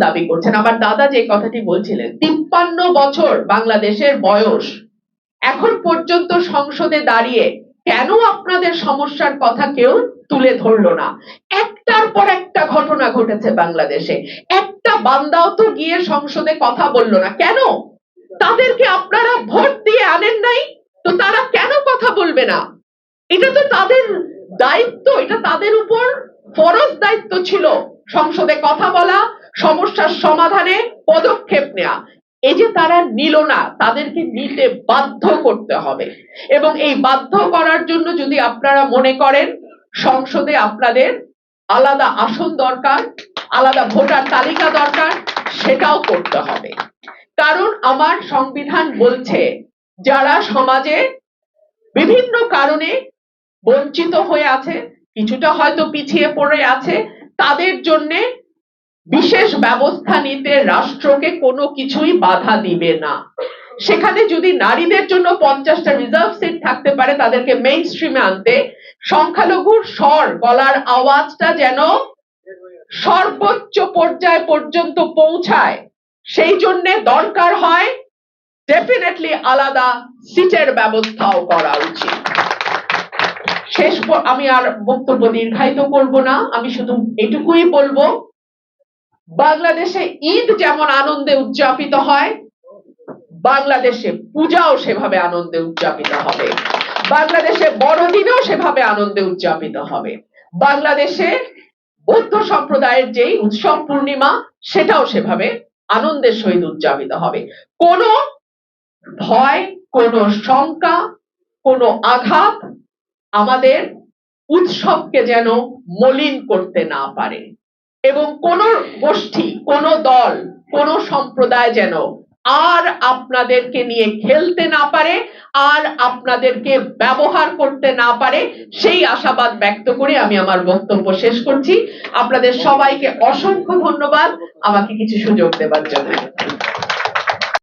দাবি করছেন। আমার দাদা যে কথাটি বলছিলেন, 53 বছর বাংলাদেশের বয়স, এখন পর্যন্ত সংসদে দাঁড়িয়ে কেন আপনাদের সমস্যার কথা কেউ তুলে ধরলো না? একটার পর একটা ঘটনা ঘটেছে বাংলাদেশে, একটা বান্দাও তো গিয়ে সংসদে কথা বললো না। কেন? তাদেরকে আপনারা ভোট দিয়ে আনেন নাই, তো তারা কেন কথা বলবে না? এটা তো তাদের দায়িত্ব, এটা তাদের উপর ফরজ দায়িত্ব ছিল সংসদে কথা বলা, সমস্যার সমাধানে পদক্ষেপ নেওয়া। এই যে তারা নিল না, তাদেরকে নিতে বাধ্য করতে হবে। এবং এই বাধ্য করার জন্য যদি আপনারা মনে করেন সংসদে আপনাদের আলাদা আসন দরকার, আলাদা ভোটার তালিকা দরকার, সেটাও করতে হবে। কারণ আমার সংবিধান বলছে যারা সমাজে বিভিন্ন কারণে বঞ্চিত হয়ে আছে, কিছুটা হয়তো পিছিয়ে পড়ে আছে, তাদের জন্য বিশেষ ব্যবস্থা নিতে রাষ্ট্রকে কোনো কিছুই বাধা দিবে না। সেখানে যদি নারীদের জন্য 50টা রিজার্ভ সিট থাকতে পারে, তাদেরকে মেইন স্ট্রিমে আনতে, সংখ্যালঘুর স্বর, গলার আওয়াজটা যেন সর্বোচ্চ পর্যায় পর্যন্ত পৌঁছায়, সেই জন্য দরকার হয় ডেফিনেটলি আলাদা সিটের ব্যবস্থাও করা উচিত। শেষ, আমি আর বক্তব্য দীর্ঘায়িত করব না, আমি শুধু এটুকুই বলবো, বাংলাদেশে ঈদ যেমন আনন্দে উদযাপিত হয়, বাংলাদেশে পূজাও সেভাবে আনন্দে উদযাপিত হবে, বাংলাদেশে বড়দিনও সেভাবে আনন্দে উদযাপিত হবে, বাংলাদেশে বৌদ্ধ সম্প্রদায়ের যেই উৎসব পূর্ণিমা, সেটাও সেভাবে আনন্দের সহিত উদযাপিত হবে। কোনো ভয়, কোনো শঙ্কা, কোনো আঘাত আমাদের উৎসবকে যেন মলিন করতে না পারে, এবং কোন গোষ্ঠী, কোন দল, কোন সম্প্রদায় যেন আর আপনাদেরকে নিয়ে খেলতে না পারে, আর আপনাদেরকে ব্যবহার করতে না পারে, সেই আশাবাদ ব্যক্ত করে আমি আমার বক্তব্য শেষ করছি। আপনাদের সবাইকে অসংখ্য ধন্যবাদ আমাকে কিছু সুযোগ দেওয়ার জন্য।